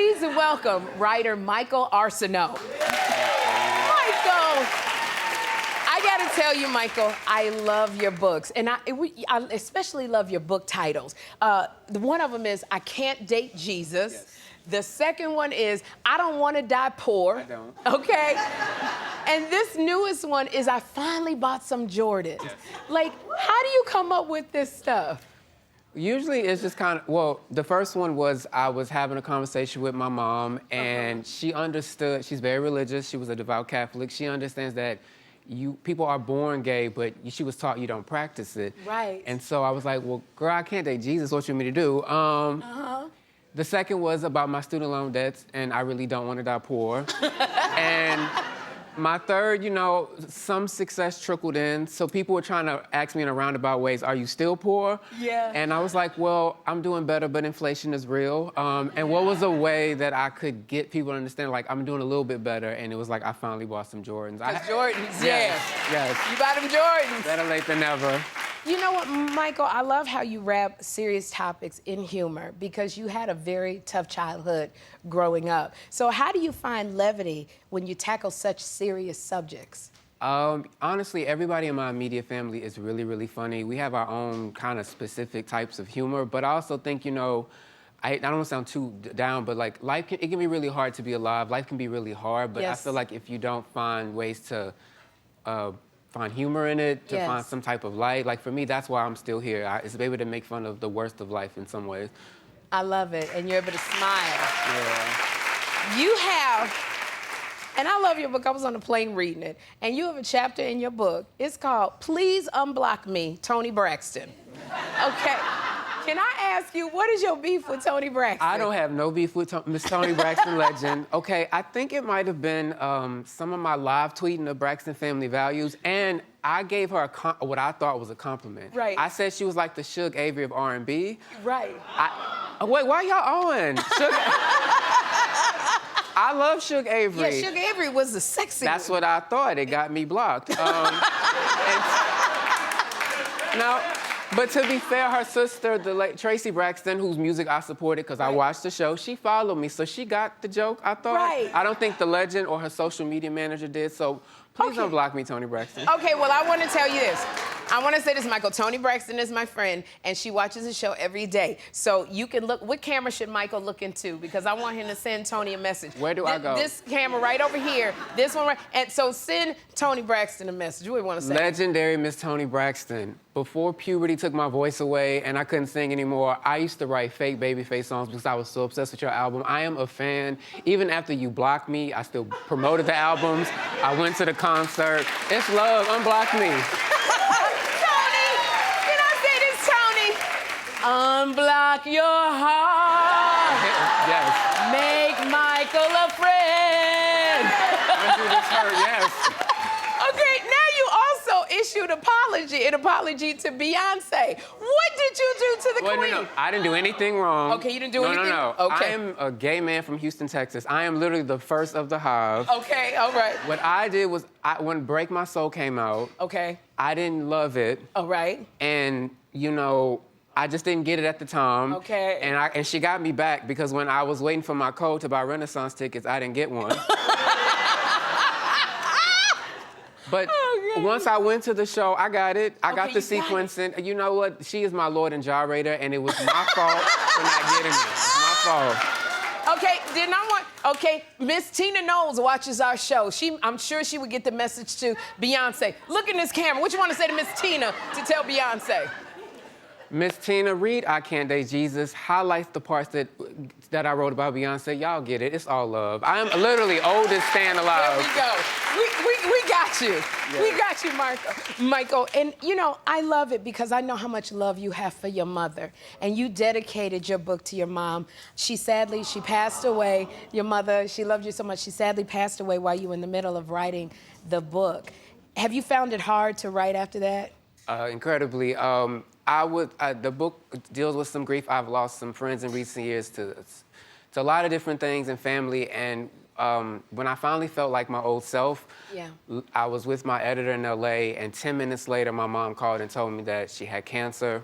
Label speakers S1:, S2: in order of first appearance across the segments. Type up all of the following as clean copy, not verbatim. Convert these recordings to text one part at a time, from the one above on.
S1: Please welcome writer Michael Arceneaux. Michael, I gotta tell you, Michael, I love your books, and I especially love your book titles. One of them is I Can't Date Jesus.
S2: Yes.
S1: The second one is I Don't Want to Die Poor.
S2: I don't.
S1: Okay? And this newest one is I Finally Bought Some Jordans.
S2: Yes.
S1: Like, how do you come up with this stuff?
S2: Usually it's just kind of, well, the first one was I was having a conversation with my mom, and she understood. She's very religious. She was a devout Catholic. She understands that people are born gay, but she was taught you don't practice it.
S1: Right.
S2: And so I was like, well, girl, I can't date Jesus. What you want me to do? The second was about my student loan debts, and I really don't want to die poor. And my third, some success trickled in. So people were trying to ask me in a roundabout ways, are you still poor?
S1: Yeah.
S2: And I was like, well, I'm doing better, but inflation is real. And what was a way that I could get people to understand, like, I'm doing a little bit better? And it was like, I finally bought some Jordans.
S1: Jordans,
S2: Yes.
S1: You bought them Jordans.
S2: Better late than never.
S1: You know what, Michael, I love how you wrap serious topics in humor because you had a very tough childhood growing up. So how do you find levity when you tackle such serious subjects?
S2: Honestly, everybody in my immediate family is really, really funny. We have our own kind of specific types of humor, but I also think, I don't want to sound too down, but like it can be really hard to be alive. Life can be really hard, but
S1: Yes.
S2: I feel like if you don't find ways to find humor in it, to find some type of light. Like for me, that's why I'm still here. It's able to make fun of the worst of life in some ways.
S1: I love it, and you're able to smile.
S2: Yeah.
S1: You have, and I love your book, I was on the plane reading it, and you have a chapter in your book. It's called Please Unblock Me, Toni Braxton. Okay. Can I ask you, what is your beef with Toni Braxton?
S2: I don't have no beef with Miss Toni Braxton, legend. Okay, I think it might have been some of my live tweeting of Braxton family values, and I gave her what I thought was a compliment.
S1: Right.
S2: I said she was like the Suge Avery of R&B.
S1: Right.
S2: Wait, why y'all on? I love Suge Avery.
S1: Yeah, Suge Avery was the sexy
S2: That's
S1: one.
S2: what I thought. It got me blocked. Now, but to be fair, her sister, the late Tracy Braxton, whose music I supported because I watched the show, she followed me, so she got the joke, I thought.
S1: Right.
S2: I don't think the legend or her social media manager did, so please unblock me, Toni Braxton.
S1: Okay, well, I want to tell you this. I want to say this, Michael. Toni Braxton is my friend, and she watches the show every day. So you can look, what camera should Michael look into? Because I want him to send Toni a message.
S2: Where do I go?
S1: This camera right over here, this one right, and so send Toni Braxton a message. What do you want to say?
S2: Legendary Miss Toni Braxton. Before puberty took my voice away and I couldn't sing anymore, I used to write fake Babyface songs because I was so obsessed with your album. I am a fan. Even after you blocked me, I still promoted the albums. I went to the concert. It's love. Unblock me.
S1: Toni, can I say this, Toni? Unblock your heart.
S2: Yes.
S1: Make Michael a friend.
S2: Auntie, this hurt, yes.
S1: Okay, now you also issued an apology to Beyonce. What did you do to the queen?
S2: No. I didn't do anything wrong.
S1: Okay, you didn't do anything?
S2: No.
S1: Okay.
S2: I am a gay man from Houston, Texas. I am literally the first of the hive.
S1: Okay, all right.
S2: What I did was, when Break My Soul came out,
S1: Okay.
S2: I didn't love it.
S1: All right.
S2: And, I just didn't get it at the time.
S1: Okay.
S2: And she got me back because when I was waiting for my code to buy Renaissance tickets, I didn't get one. But once I went to the show, I got it. I got the sequencing. You know what? She is my Lord and gyrator, and it was my fault for not getting it. It's my fault.
S1: Okay, Miss Tina Knowles watches our show. I'm sure she would get the message to Beyonce. Look in this camera. What you want to say to Miss Tina to tell Beyonce?
S2: Miss Tina, read I Can't Date Jesus, highlights the parts that I wrote about Beyonce. Y'all get it. It's all love. I am literally oldest fan alive.
S1: There we go. We got you. Yeah. We got you, Michael. And, I love it because I know how much love you have for your mother. And you dedicated your book to your mom. She passed away. Your mother, she loved you so much. She sadly passed away while you were in the middle of writing the book. Have you found it hard to write after that?
S2: Incredibly. The book deals with some grief. I've lost some friends in recent years to a lot of different things and family. And when I finally felt like my old self, I was with my editor in LA, and 10 minutes later, my mom called and told me that she had cancer.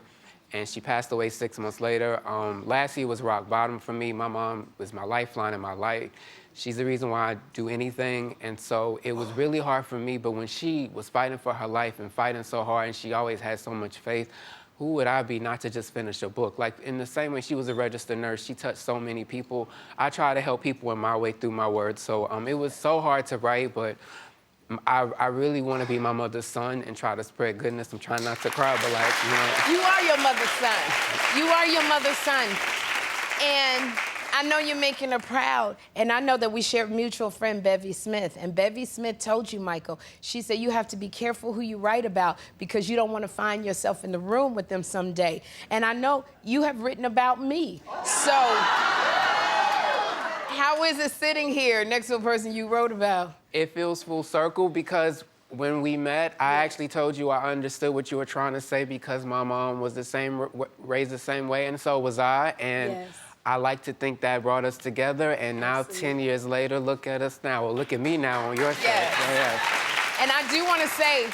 S2: and she passed away 6 months later. Last year was rock bottom for me. My mom was my lifeline in my life. She's the reason why I do anything, and so it was really hard for me, but when she was fighting for her life and fighting so hard, and she always had so much faith, who would I be not to just finish a book? Like, in the same way she was a registered nurse, she touched so many people. I try to help people in my way through my words, so it was so hard to write, but I really want to be my mother's son and try to spread goodness. I'm trying not to cry, but like, you know.
S1: You are your mother's son. You are your mother's son. And I know you're making her proud. And I know that we share a mutual friend, Bevy Smith. And Bevy Smith told you, Michael, she said you have to be careful who you write about because you don't want to find yourself in the room with them someday. And I know you have written about me. So how is it sitting here next to a person you wrote about?
S2: It feels full circle because when we met, I actually told you I understood what you were trying to say because my mom was the same, raised the same way, and so was I. And
S1: yes.
S2: I like to think that brought us together, and now
S1: Absolutely.
S2: 10 years later, look at us now. Well, look at me now on your side.
S1: Yes.
S2: So, yes.
S1: And I do want to say,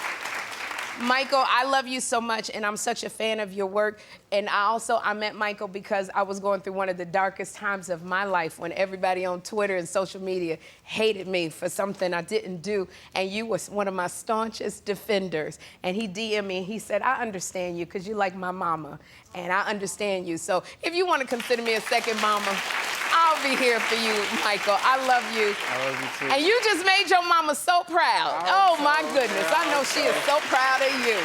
S1: Michael, I love you so much, and I'm such a fan of your work. And I met Michael because I was going through one of the darkest times of my life when everybody on Twitter and social media hated me for something I didn't do. And you was one of my staunchest defenders. And he DM'd me and he said, I understand you because you're like my mama. And I understand you. So if you want to consider me a second mama, I'll be here for you, Michael. I love you.
S2: I love you too.
S1: And you just made your mama so proud. Oh, my goodness. I know she is so proud of you.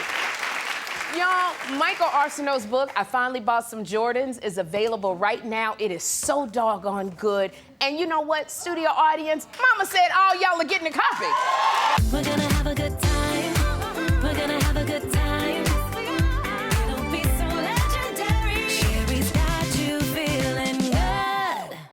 S1: Y'all, Michael Arceneaux's book, I Finally Bought Some Jordans, is available right now. It is so doggone good. And you know what, studio audience? Mama said all y'all are getting a copy.
S3: We're gonna have a good time.